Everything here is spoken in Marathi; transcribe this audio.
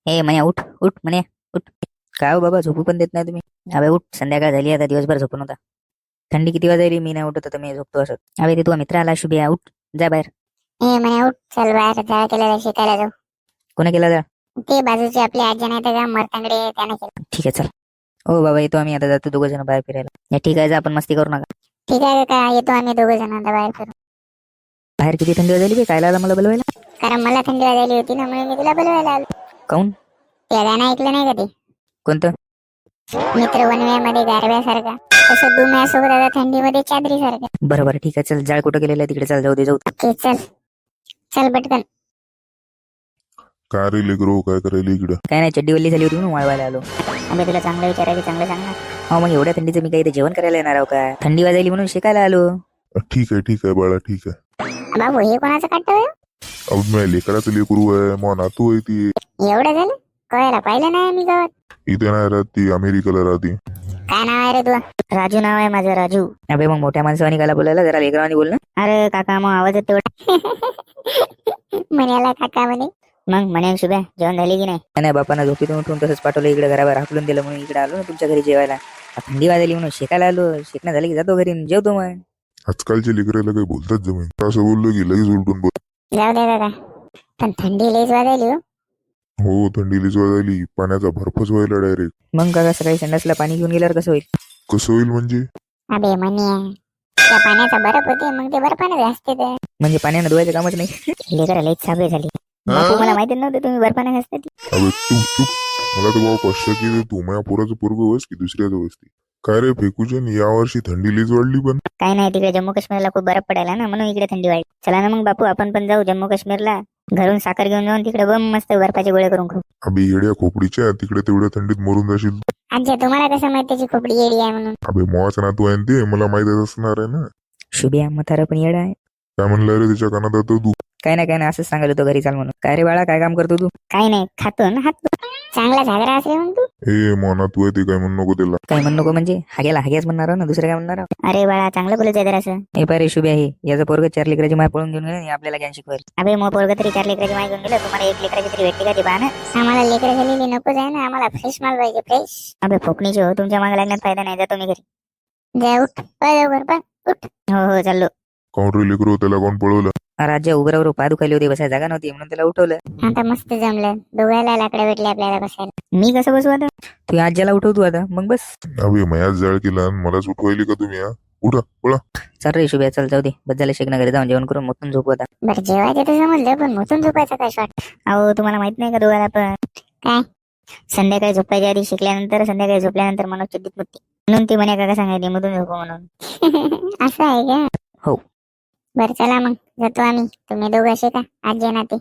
हे म्हणे उठ उठ म्हणे उठ. काय हो बाबा, झोपू पण देत नाही तुम्ही. अबे उठ, संध्याकाळ झाली आता, दिवसभर झोपून होता. थंडी किती वाजायली, मी नाही उठत तर मी झोपतो असं. अबे ते तुझा मित्र आला शुभिया, उठ जा बाहेर. ए म्हणे उठ, चल बाहेर जाळा केला शिकायला जाऊ. कोणी केला जा? ते बाजूचे आपले आजी नाही का मरतांगडे, त्याने केलं. ठीक आहे चल. हो बाबा येतो आम्ही, आता जातो दोघं जण बाहेर फिरायला. या ठीक आहे, जा आपण मस्ती करू नका. ठीक आहे का, येतो आम्ही दोघं जण आता बाहेर फिरू. बाहेर किती थंडी वाजायली बे, काय आला मला बोलवायला? कारण मला थंडी वाजायली होती ना, म्हणून मी तुला बोलवायला आलो. काऊन? ते गाणं ऐकलं नाही का ते, कोणतं? मित्र वनव्यामध्ये गारव्यासारखा, तसं तू माझ्यासोबत आता थंडीमध्ये चादरी सारखं. बरं बरं ठीक आहे चल, जाळ कुठं गेलेलं आहे तिकडे, चल जाऊ दे जाऊ. ओके चल, चल पटकन. काय रे लेकरो, काय करायला इकडं? काय नाही, चड्डी वल्ली झाली होती म्हणून वाळवायला आलो. अबे तुला चांगलं विचारायचं, चांगलं सांग ना. हो मग एवढ्या थंडीचं मी काही इथे जेवण करायला येणार आहो का? थंडी वाजायली म्हणून शिकायला आलो. ठीक आहे बाळा, ठीक आहे. बाबू हे कोणाचं काढतोय? अब माझ्या लेकराचं लेकरू आहे, मग नातू आहे ती. एवढं झालं कळायला पाहिलं नाही मी गावात. इथे नाही राहत ती, अमेरिकेला राहते. काय नाव आहे रे तुझं? राजू नाव आहे माझं, राजू. अबे मग मोठ्या माणसावानी काला बोलायला, जरा लेकरावानी बोल ना. अरे काका मग आवाज येतो म्हणाला काका म्हणे. मग म्हणे शुभ्या जेवण झाली की नाही? नाही बापानं झोपीतून उठून तसंच पाठवलं इकडे, घराबाहेर हाकलून दिलं म्हणून इकडे आलो ना तुमच्या घरी जेवायला. थंडी वाजली म्हणून शिकायला आलो, शिकणं झालं की जातो घरी जेवतो मग. आजकालच्या लेकराला काही बोलतात जमीन, असं बोललो की लगेच उलटून बोल. जाऊ दे दादा, पण थंडी लईच वाजायली हो. हो थंडीलीच वाजायली, पाण्याचा बर्फच व्हायला डायरेक्ट. मग काका सकाळी संडासला पाणी घेऊन गेल्यावर कसं होईल? कसं होईल म्हणजे? अबे म्हणे त्या पाण्याचा बर्फ होते, मग ते बर्फाने घासते ते. म्हणजे पाण्यानं धुवायचं कामच नाही. लेकरं लईच साबळे झाली. बापू मला माहिती नव्हतं तुम्ही बर्फाने घासता ती. अबे चुप, मला तर भाऊ कष्ट की तू माझ्या पोराचं पोरग वस की दुसऱ्याचं वसती. काय रे फेकूजन, या वर्षी थंडी लीच वाढली पण. काही नाही, तिकडे जम्मू काश्मीरला खूप बर्फ पडायला ना, म्हणून इकडे थंडी वाढली. चला ना मग बापू, आपण पण जाऊ जम्मू काश्मीरला. घरून साखर घेऊन जाऊन तिकडे बम मस्त बर्फाचे गोळे करून खाऊ. अबे येड्या खोपडीच्या, तिकडे तेवढ्या थंडीत मरून जाशील. अच्छा, तुम्हाला कसं माहिती त्याची खोपडी येडी आहे म्हणून? अबे मोवाचा नातू आहे न ते, मला माहितच असणार आहे ना. शुभिया म्हातारा पण येडा आहे. काय म्हणलं रे त्याच्या कानात आता तू? काय नाही असंच सांगायला होतं घरी चाल म्हणून. काय रे बाळा, काय काम करतो तू? काही नाही, खातो ना हात. चांगला झागरा असेल म्हणून तू. ए मोना तू आहे ते, काय म्हणू नको त्याला. काय म्हणू नको म्हणजे? हाग्याच म्हणणार ना, दुसरं काय म्हणणार? अरे बाळा, चांगलं बोलायचं जरा असं. हे पाय शुभिया, हे याचं पोरग 4 लेकराची माय पळून घेऊन गेलं आणि आपल्याला ज्ञान शिकवायला. अबे मग पोरग तरी 4 लेकराची माय घेऊन गेलं, तुम्हाला 1 लेकराची तरी भेटते का ती पाहणं? आम्हाला लेकर झालेली नकोच आहे ना, आम्हाला फ्रेश माल पाहिजे, फ्रेश. अबे फोकणीचे हो, तुमच्या मागे लागण्यात फायदा नाही, जातो मी घरी. जा उठ, बरोबर उठ. हो चाललो. काउंट रे लेकरो, त्याला कोण पळवलं? राज्य उभरावर पाय दुखायली होती, बसायला जागा नव्हती म्हणून त्याला उठवलं. आता मस्त जमलं, दोघायला लाकडं भेटले आपल्याला बसायला. मी कसं बसू आता? तू आज्याला उठवतो आता, मग बस. अबे मयाच जाळ केला आणि मलाच उठवायली का तुम्ही? हा उठा पळा. चल रे शुभिया, चल जाऊ दे, बस झालं शिकणं, घरी जाऊन जेवण करून मोठून झोपू आता. बरं जेवायचं तर समजलं, पण मोठून झोपायचं काय शॉट? अहो तुम्हाला माहित नाही का दोघांना पण काय संध्याकाळी झोपायच्या आधी शिकल्यानंतर, संध्याकाळी झोपल्यानंतर मनोज चिड्डीत मुतते, म्हणून ती म्हणे काका सांगायची मधून झोपू म्हणून. असं आहे का? हो. बरं चला मग जातो आम्ही, तुम्ही दोघं शिका, आजी नाते.